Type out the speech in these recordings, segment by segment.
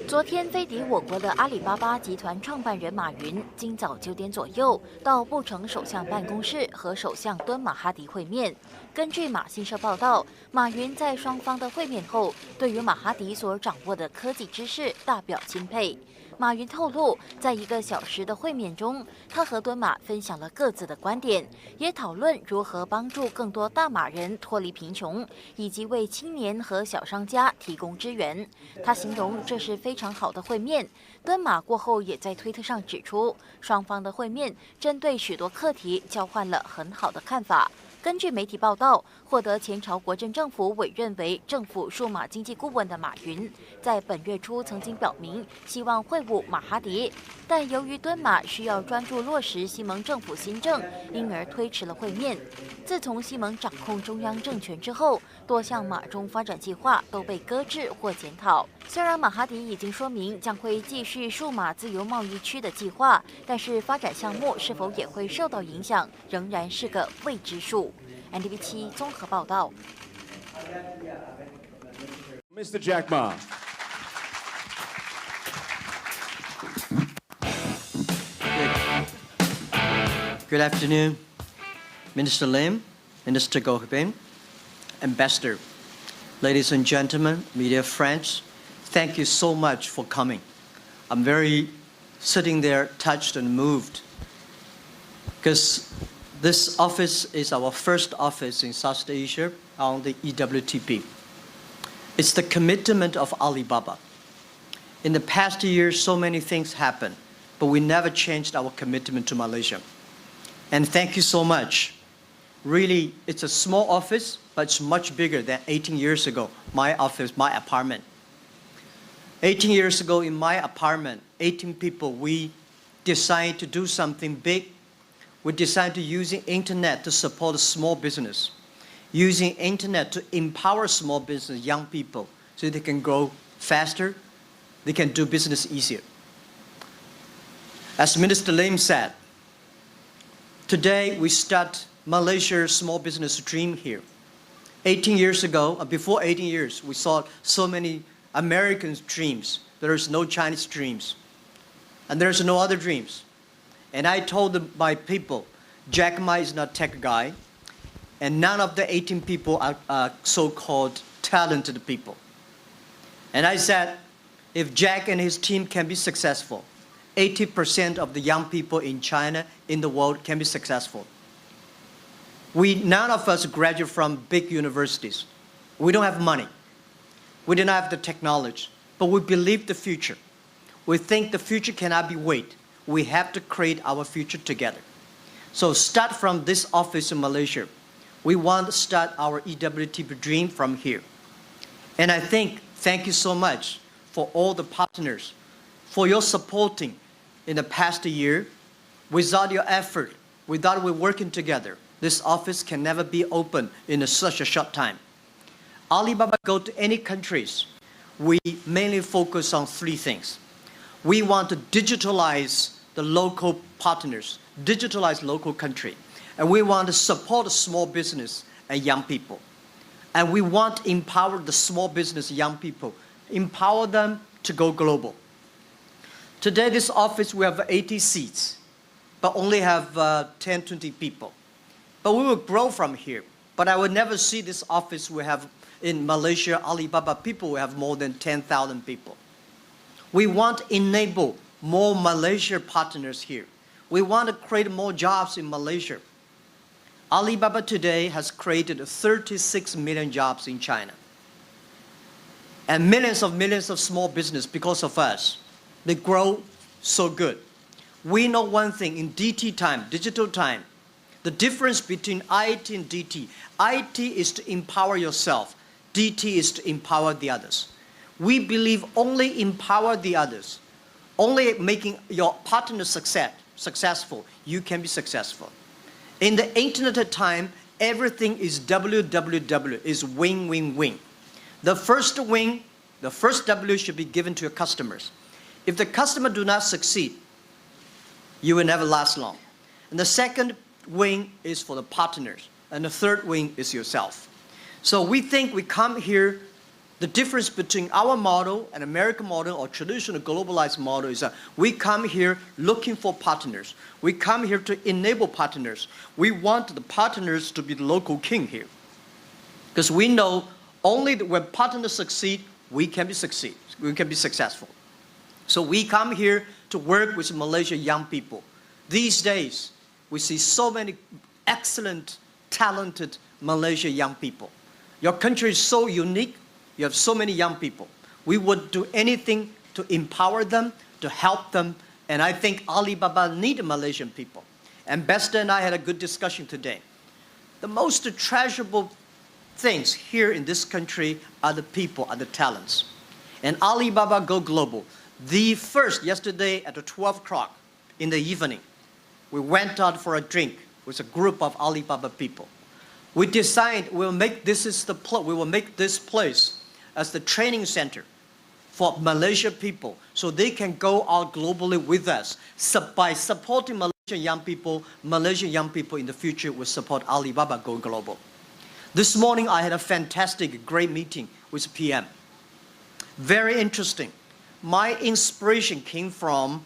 昨天飞抵我国的阿里巴巴集团创办人马云，今早9点左右到布城首相办公室和首相敦马哈迪会面。根据马新社报道，马云在双方的会面后，对于马哈迪所掌握的科技知识大表钦佩。马云透露，在1个小时的会面中，他和敦马分享了各自的观点，也讨论如何帮助更多大马人脱离贫穷，以及为青年和小商家提供支援。他形容这是非常好的会面。敦马过后也在推特上指出，双方的会面针对许多课题交换了很好的看法。根据媒体报道，获得前朝国政政府委任为政府数码经济顾问的马云，在本月初曾经表明希望会晤马哈迪，但由于敦马需要专注落实西蒙政府新政，因而推迟了会面。自从西蒙掌控中央政权之后，多项马中发展计划都被搁置或检讨。虽然马哈迪已经说明将会继续数码自由贸易区的计划，但是发展项目是否也会受到影响，仍然是个未知数。NTV7 综合报道。Mr. Jack Ma. Good afternoon, Minister Lim, Minister Goh Bin, Ambassador, ladies and gentlemen, media friends. Thank you so much for coming. I'm very sitting there touched and moved because this office is our first office in South Asia on the EWTP. It's the commitment of Alibaba. In the past year, so many things happened, but we never changed our commitment to Malaysia. And thank you so much. Really, it's a small office, but it's much bigger than 18 years ago, my office, my apartment. 18 years ago in my apartment, 18 people, we decided to do something big. We decided to using internet to support small business, using internet to empower small business, young people, so they can grow faster, they can do business easier. As Minister Lim said, today we start Malaysia's small business dream here. 18 years ago, before 18 years, we saw so many American dreams. There is no Chinese dreams, and there's no other dreams. And I told my people, Jack Ma is not a tech guy, and none of the 18 people are so-called talented people. And I said, if Jack and his team can be successful, 80% of the young people in China, in the world, can be successful. None of us graduate from big universities. We don't have money. We do not have the technology, but we believe the future. We think the future cannot be wait. We have to create our future together. So start from this office in Malaysia. We want to start our EWTP dream from here. And I think, thank you so much for all the partners, for your supporting in the past year. Without your effort, without we working together, this office can never be open in such a short time. Alibaba go to any countries, we mainly focus on 3 things. We want to digitalize the local partners, digitalize local country. And we want to support small business and young people. And we want to empower the small business young people, empower them to go global. Today, this office, we have 80 seats, but only have 10, 20 people. But we will grow from here. But I would never see this office we have in Malaysia, Alibaba people, we have more than 10,000 people. We want to enable more Malaysia partners here. We want to create more jobs in Malaysia. Alibaba today has created 36 million jobs in China. And millions of small business because of us. They grow so good. We know one thing in DT time, digital time, the difference between IT and DT. IT is to empower yourself. DT is to empower the others. We believe only empower the others, only making your partner successful, you can be successful. In the internet time, everything is www, is win-win-win. The first win, the first W should be given to your customers. If the customer do not succeed, you will never last long. And the second win is for the partners, and the third win is yourself. So we think we come here The difference between our model and American model or traditional globalized model is that we come here looking for partners. We come here to enable partners. We want the partners to be the local king here. Because we know only when partners succeed, we can be successful. So we come here to work with Malaysian young people. These days, we see so many excellent, talented Malaysian young people. Your country is so unique. You have so many young people. We would do anything to empower them, to help them, and I think Alibaba needs Malaysian people. Ambassador and I had a good discussion today. The most treasurable things here in this country are the people, are the talents. And Alibaba Go Global, the first, yesterday at 12 o'clock in the evening, we went out for a drink with a group of Alibaba people. We decided we will make this place as the training center for Malaysian people so they can go out globally with us. So by supporting Malaysian young people in the future will support Alibaba Go Global. This morning I had a fantastic, great meeting with PM. Very interesting. My inspiration came from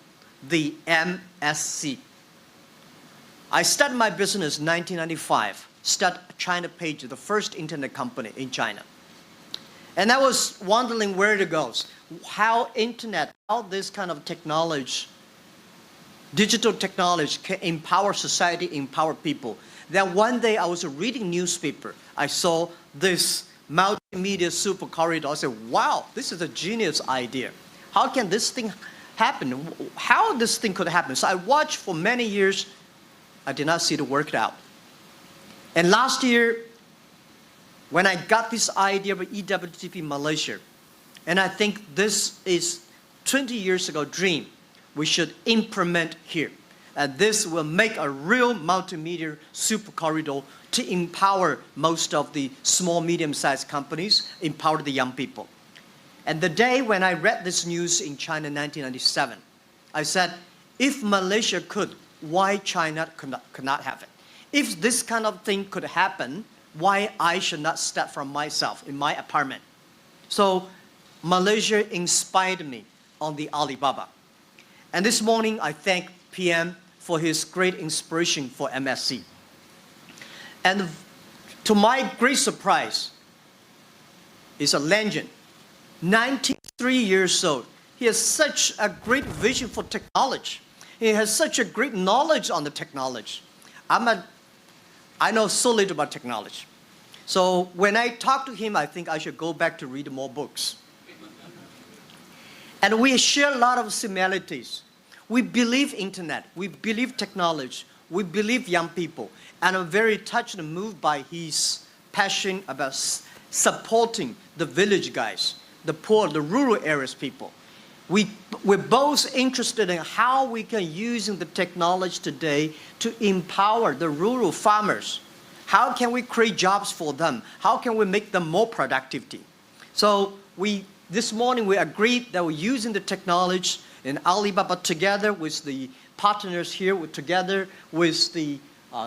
the MSC. I started my business in 1995, started China Page, the first internet company in China. And I was wondering where it goes, how internet, how this kind of technology, digital technology can empower society, empower people. Then one day I was reading newspaper. I saw this multimedia super corridor. I said, wow, this is a genius idea. How can this thing happen? How this thing could happen? So I watched for many years. I did not see it work out. And last year, when I got this idea of EWTP Malaysia, and I think this is 20 years ago dream we should implement here. And this will make a real multimedia super corridor to empower most of the small, medium-sized companies, empower the young people. And the day when I read this news in China in 1997, I said, if Malaysia could, why China could not have it? If this kind of thing could happen, why I should not start from myself in my apartment? So Malaysia inspired me on the Alibaba. And this morning I thank PM for his great inspiration for MSC. And to my great surprise, he's a legend. 93 years old. He has such a great vision for technology. He has such a great knowledge on the technology. I know so little about technology. So when I talk to him, I think I should go back to read more books. And we share a lot of similarities. We believe internet, we believe technology, we believe young people. And I'm very touched and moved by his passion about supporting the village guys, the poor, the rural areas people. We're both interested in how we can use the technology today to empower the rural farmers. How can we create jobs for them? How can we make them more productivity? So this morning we agreed that we're using the technology in Alibaba together with the partners here, together with the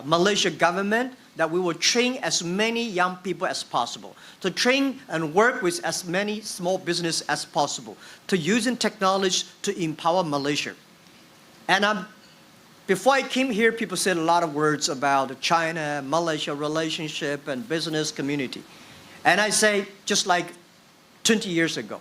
Malaysia government, that we will train as many young people as possible, to train and work with as many small business as possible, to using technology to empower Malaysia. And before I came here, people said a lot of words about the China-Malaysia relationship and business community. And I say, just like 20 years ago,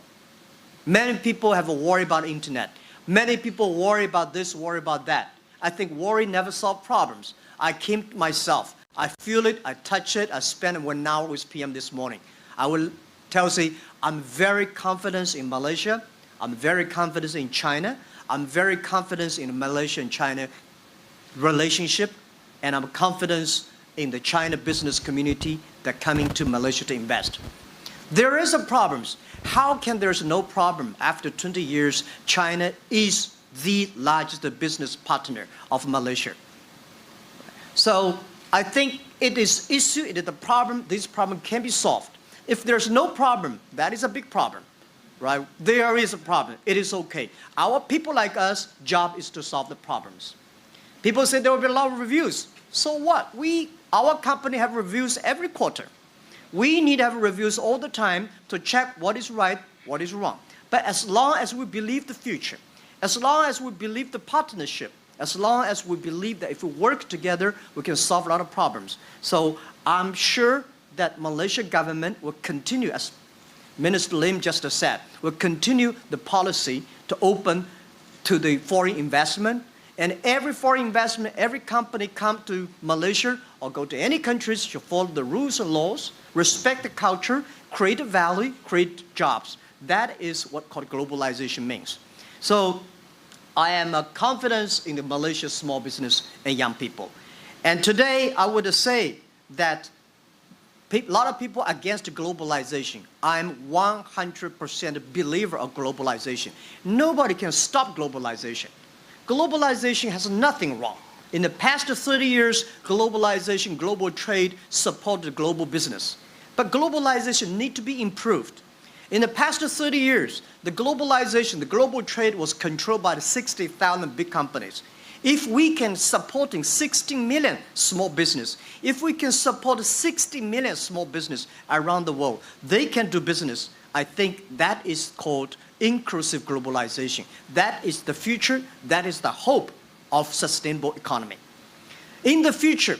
many people have a worry about internet. Many people worry about this, worry about that. I think worry never solves problems. I came myself. I feel it, I touch it, I spent 1 hour with PM this morning. I will tell you, I'm very confident in Malaysia, I'm very confident in China, I'm very confident in Malaysia and China relationship, and I'm confident in the China business community that coming to Malaysia to invest. There is a problem. How can there's no problem after 20 years, China is the largest business partner of Malaysia. So I think it is issue, it is the problem, this problem can be solved. If there's no problem, that is a big problem, right? There is a problem, it is okay. Our people like us, job is to solve the problems. People say there will be a lot of reviews. So what? Our company have reviews every quarter. We need to have reviews all the time to check what is right, what is wrong. But as long as we believe the future, as long as we believe the partnership, as long as we believe that if we work together, we can solve a lot of problems. So I'm sure that Malaysia government will continue, as Minister Lim just said, will continue the policy to open to the foreign investment. And every foreign investment, every company come to Malaysia or go to any countries should follow the rules and laws, respect the culture, create value, create jobs. That is what called globalization means. So I am confident in the Malaysia small business and young people. And today I would say that a lot of people are against globalization. I'm 100% believer of globalization. Nobody can stop globalization. Globalization has nothing wrong. In the past 30 years, globalization, global trade supported global business. But globalization needs to be improved. In the past 30 years, the globalization, the global trade was controlled by the 60,000 big companies. If we can support 16 million small business, if we can support 60 million small business around the world, they can do business. I think that is called inclusive globalization. That is the future. That is the hope of sustainable economy. In the future,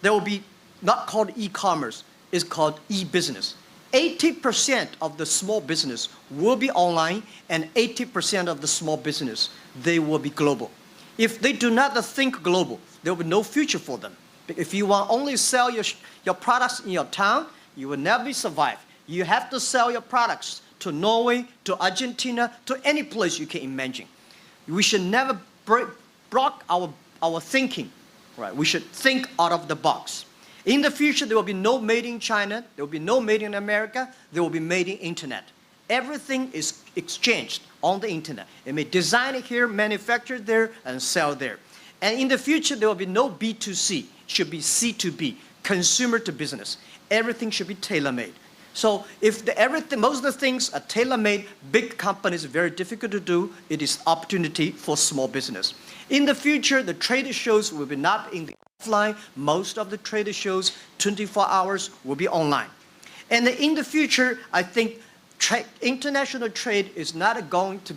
there will be not called e-commerce, it's called e-business. 80% of the small business will be online, and 80% of the small business, they will be global. If they do not think global, there will be no future for them. If you want only sell your products in your town, you will never survive. You have to sell your products to Norway, to Argentina, to any place you can imagine. We should never block our thinking. Right? We should think out of the box. In the future, there will be no made in China, there will be no made in America, there will be made in internet. Everything is exchanged on the internet. It may design it here, manufacture there, and sell there. And in the future, there will be no B2C. It should be C2B, consumer to business. Everything should be tailor-made. So if most of the things are tailor-made, big companies are very difficult to do. It is opportunity for small business. In the future, the trade shows will be not in the offline. Most of the trade shows, 24 hours, will be online. And in the future, I think international trade is not going to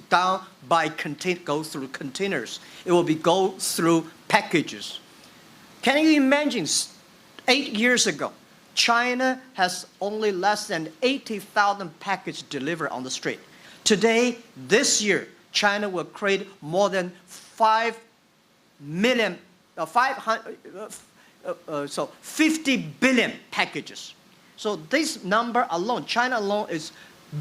go through containers. It will go through packages. Can you imagine 8 years ago, China has only less than 80,000 packages delivered on the street. Today, this year, China will create more than 50 billion packages. So this number alone, China alone, is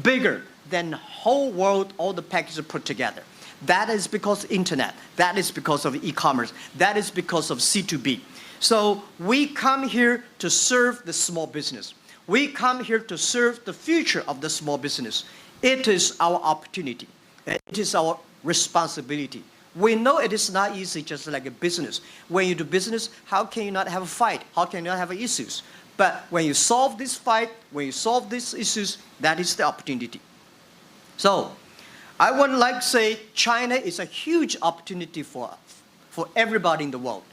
bigger than the whole world, all the packages put together. That is because of internet. That is because of e-commerce. That is because of C2B. So we come here to serve the small business. We come here to serve the future of the small business. It is our opportunity. It is our responsibility. We know it is not easy just like a business. When you do business, how can you not have a fight? How can you not have issues? But when you solve this fight, when you solve these issues, that is the opportunity. So I would like to say China is a huge opportunity for everybody in the world.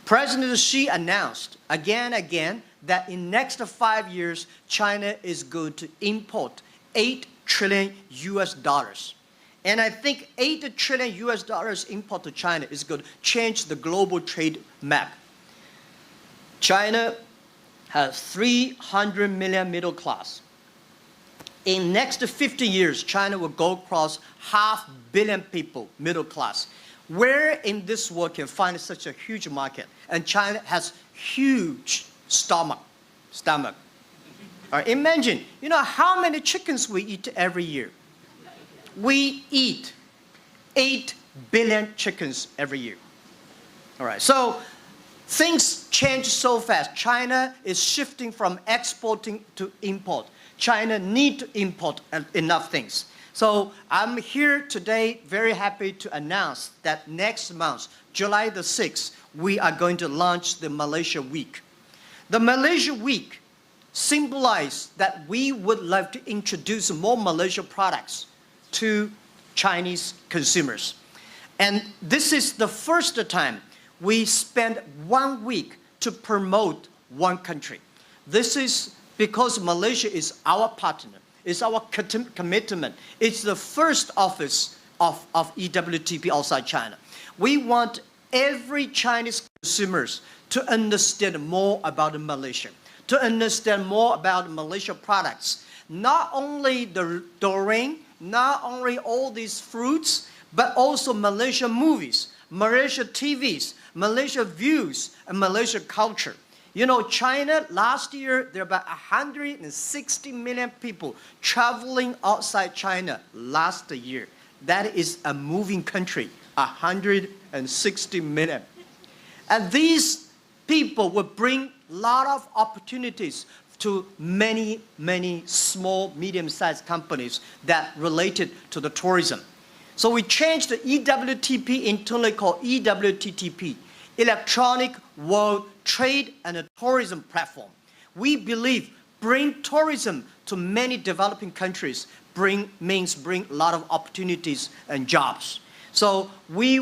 President Xi announced again and again that in next 5 years, China is going to import $8 trillion US. And I think $8 trillion US import to China is going to change the global trade map. China has 300 million middle class. In next 50 years, China will go across 500 million people, middle class. Where in this world can find such a huge market? And China has huge stomach. Imagine, you know how many chickens we eat every year? We eat 8 billion chickens every year. All right, so things change so fast. China is shifting from exporting to import. China needs to import enough things. So I'm here today very happy to announce that next month, July the 6th, we are going to launch the Malaysia Week. The Malaysia Week symbolizes that we would like to introduce more Malaysia products to Chinese consumers. And this is the first time we spend 1 week to promote one country. This is because Malaysia is our partner, it's our commitment. It's the first office of EWTP outside China. We want every Chinese consumers to understand more about Malaysia, to understand more about Malaysia products. Not only the durian, not only all these fruits, but also Malaysia movies, Malaysia TVs, Malaysia views, and Malaysia culture. You know, China, last year, there were about 160 million people traveling outside China last year. That is a moving country, 160 million. And these people will bring a lot of opportunities to many, many small, medium-sized companies that related to the tourism. So we changed the EWTP internally called EWTTP, Electronic World Trade and Tourism Platform. We believe bring tourism to many developing countries means bring a lot of opportunities and jobs. So we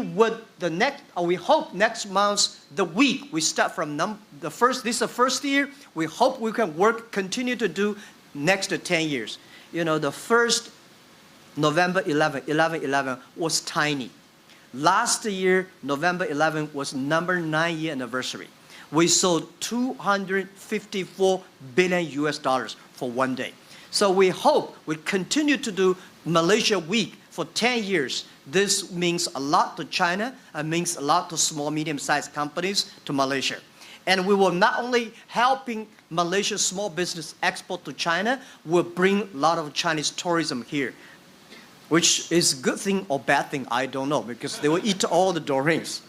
hope next month, the week, we start from this is the first year, we hope we can continue to do next 10 years. You know, the first November 11 was tiny. Last year, November 11 was number 9-year anniversary. We sold $254 billion for one day. So we hope we continue to do Malaysia Week for 10 years. This means a lot to China and means a lot to small, medium-sized companies to Malaysia. And we will not only helping Malaysia's small business export to China, we'll bring a lot of Chinese tourism here, which is good thing or bad thing, I don't know, because they will eat all the durians.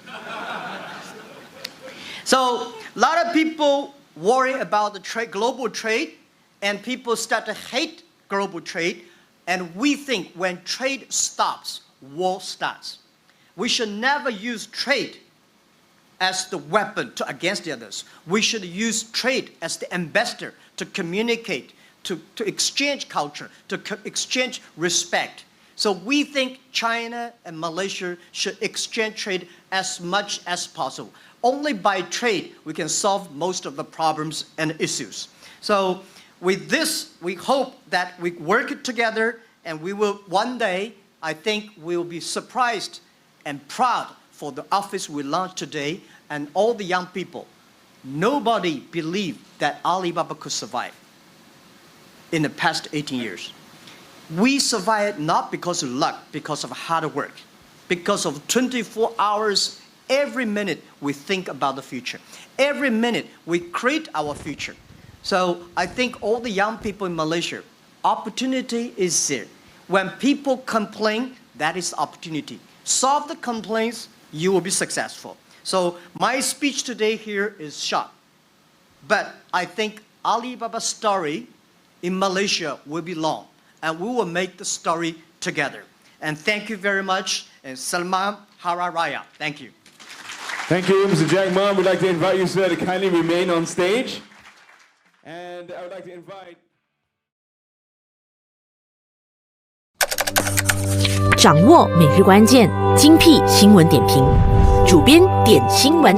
So a lot of people worry about the global trade, and people start to hate global trade. And we think when trade stops, war starts. We should never use trade as the weapon against the others. We should use trade as the ambassador to communicate, to exchange culture, to exchange respect. So we think China and Malaysia should exchange trade as much as possible. Only by trade we can solve most of the problems and issues. So with this, we hope that we work together, and we will one day, I think we will be surprised and proud for the office we launched today and all the young people. Nobody believed that Alibaba could survive in the past 18 years. We survived not because of luck, because of hard work, because of 24 hours, every minute we think about the future. Every minute we create our future. So I think all the young people in Malaysia, opportunity is there. When people complain, that is opportunity. Solve the complaints, you will be successful. So my speech today here is short. But I think Alibaba's story in Malaysia will be long. And we will make the story together. And thank you very much. And Salman Hari Raya. Thank you. Thank you, Mr. Jack Ma. We'd like to invite you, sir, to kindly remain on stage. And I would like to invite... 掌握每日关键，精辟新闻点评，主编点新闻。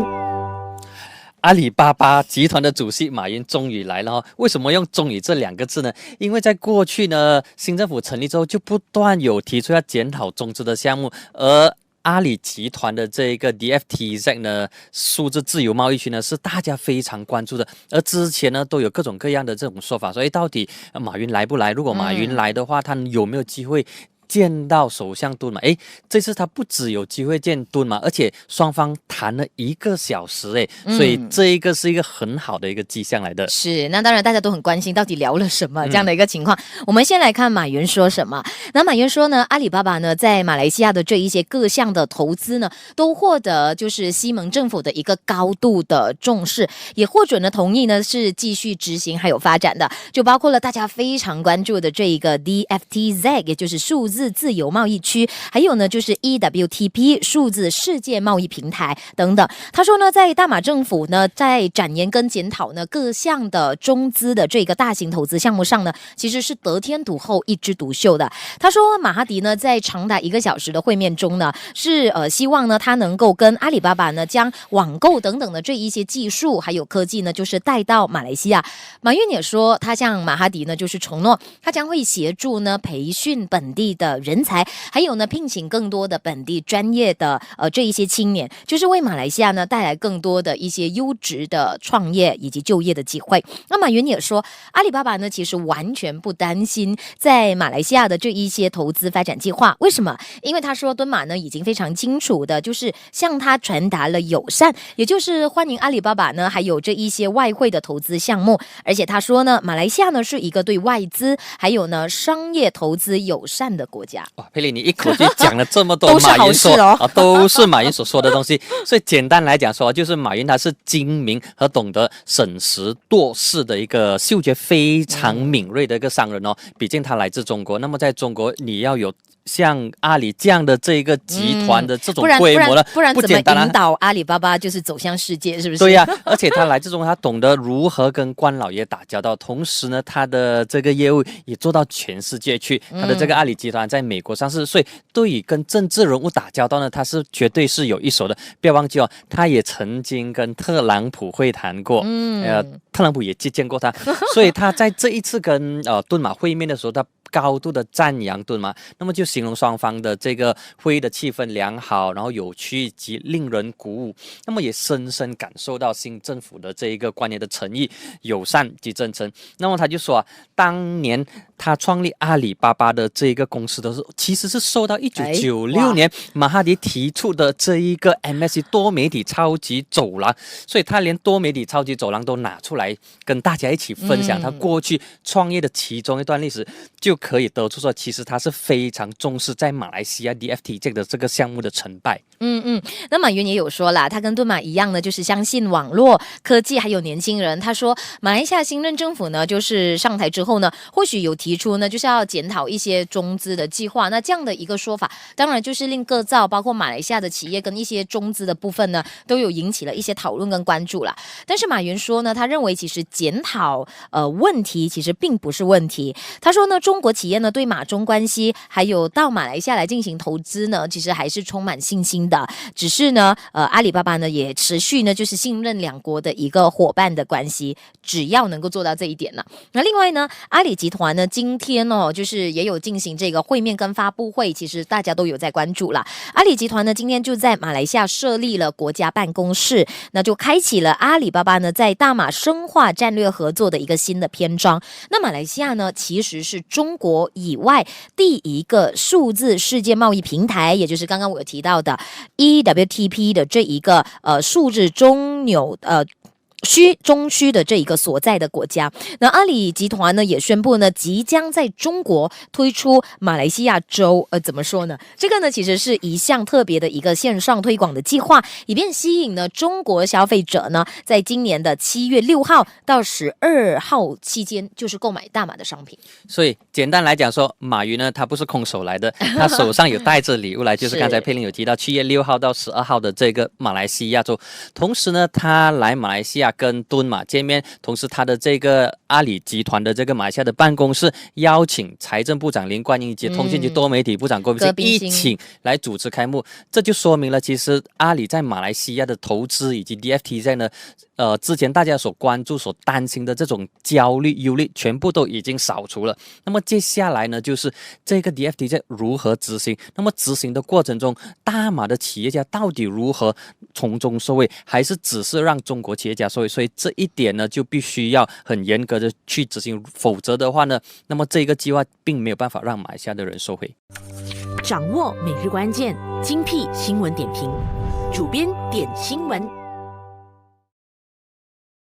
阿里巴巴集团的主席马云终于来了。为什么用终于这2个字呢？因为在过去呢，新政府成立之后就不断有提出要检讨中资的项目，而阿里集团的这个 DFTZ 呢，数字自由贸易区呢，是大家非常关注的。而之前呢，都有各种各样的这种说法，所以到底马云来不来？如果马云来的话，他有没有机会见到首相敦马？这次他不只有机会见敦马，而且双方谈了1个小时，所以这一个是一个很好的一个迹象来的。是，那当然大家都很关心到底聊了什么这样的一个情况。我们先来看马云说什么。那马云说呢，阿里巴巴呢在马来西亚的这一些各项的投资呢，都获得就是西蒙政府的一个高度的重视，也获准了同意呢是继续执行还有发展的，就包括了大家非常关注的这一个 DFTZ， 也就是数字字自由贸易区，还有呢就是 EWTP 数字世界贸易平台等等。他说呢，在大马政府呢在展研跟检讨呢各项的中资的这个大型投资项目上呢，其实是得天独厚、一枝独秀的。他说马哈迪呢在长达1个小时的会面中呢，是希望呢他能够跟阿里巴巴呢将网购等等的这一些技术还有科技呢，就是带到马来西亚。马云也说，他向马哈迪呢就是承诺，他将会协助呢培训本地的人才，还有呢聘请更多的本地专业的这一些青年，就是为马来西亚呢带来更多的一些优质的创业以及就业的机会。那马云也说，阿里巴巴呢其实完全不担心在马来西亚的这一些投资发展计划。为什么？因为他说敦马呢已经非常清楚的就是向他传达了友善，也就是欢迎阿里巴巴呢还有这一些外汇的投资项目。而且他说呢，马来西亚呢是一个对外资还有呢商业投资友善的国家。哇，佩丽，你一口气讲了这么多都是好事哦都是马云所说的东西。所以简单来讲说，就是马云他是精明和懂得审时度势的一个嗅觉非常敏锐的一个商人哦。毕竟他来自中国，那么在中国你要有像阿里这样的这个集团的这种规模的，不然怎么简单啊引导阿里巴巴就是走向世界，是不是？对呀、而且他来自中国，他懂得如何跟官老爷打交道，同时呢，他的这个业务也做到全世界去。他的这个阿里集团在美国上市，所以对于跟政治人物打交道呢，他是绝对是有一手的。不要忘记哦，他也曾经跟特朗普会谈过，特朗普也接见过他，所以他在这一次跟敦马会面的时候，他高度的赞扬敦马，那么就形容双方的这个会议的气氛良好，然后有趣及令人鼓舞。那么也深深感受到新政府的这一个官员的诚意、友善及真诚。那么他就说当年他创立阿里巴巴的这一个公司的时候，其实是受到1996年马哈迪提出的这一个 MSC 多媒体超级走廊，所以他连多媒体超级走廊都拿出来跟大家一起分享他过去创业的其中一段历史，就可以得出说，其实他是非常重视在马来西亚 DFT 这个项目的成败。那马云也有说啦，他跟敦马一样呢，就是相信网络科技还有年轻人。他说，马来西亚新任政府呢，就是上台之后呢，或许有提出呢，就是要检讨一些中资的计划。那这样的一个说法，当然就是令各造，包括马来西亚的企业跟一些中资的部分呢，都有引起了一些讨论跟关注啦。但是马云说呢，他认为其实检讨问题其实并不是问题。他说呢，中国企业呢对马中关系还有到马来西亚来进行投资呢，其实还是充满信心的。只是呢，阿里巴巴呢也持续呢就是信任两国的一个伙伴的关系，只要能够做到这一点呢。那另外呢，阿里集团呢今天就是也有进行这个会面跟发布会，其实大家都有在关注啦。阿里集团呢今天就在马来西亚设立了国家办公室，那就开启了阿里巴巴呢在大马深化战略合作的一个新的篇章。那马来西亚呢其实是中国以外第一个数字世界贸易平台，也就是刚刚我有提到的 EWTP 的这一个数字中区的这一个所在的国家。那阿里集团呢也宣布呢，即将在中国推出马来西亚州怎么说呢？这个呢其实是一项特别的一个线上推广的计划，以便吸引呢中国消费者呢，在今年的7月6号到12号期间，就是购买大马的商品。所以简单来讲说，马云呢他不是空手来的，他手上有带着礼物来，就是刚才佩玲有提到7月6号到12号的这个马来西亚州。同时呢，他来马来西亚跟敦马见面，同时他的这个阿里集团的这个马来西亚的办公室邀请财政部长林冠英以及通信及多媒体部长郭斌兴一起来主持开幕。这就说明了，其实阿里在马来西亚的投资以及 DFT 在呢，之前大家所关注、所担心的这种焦虑、忧虑，全部都已经扫除了。那么接下来呢，就是这个 DFT 在如何执行？那么执行的过程中，大马的企业家到底如何从中受惠，还是只是让中国企业家受惠？所以这一点呢，就必须要很严格的去执行，否则的话呢，那么这个计划并没有办法让马来西亚的人受惠。掌握每日关键，精辟新闻点评，主编点新闻。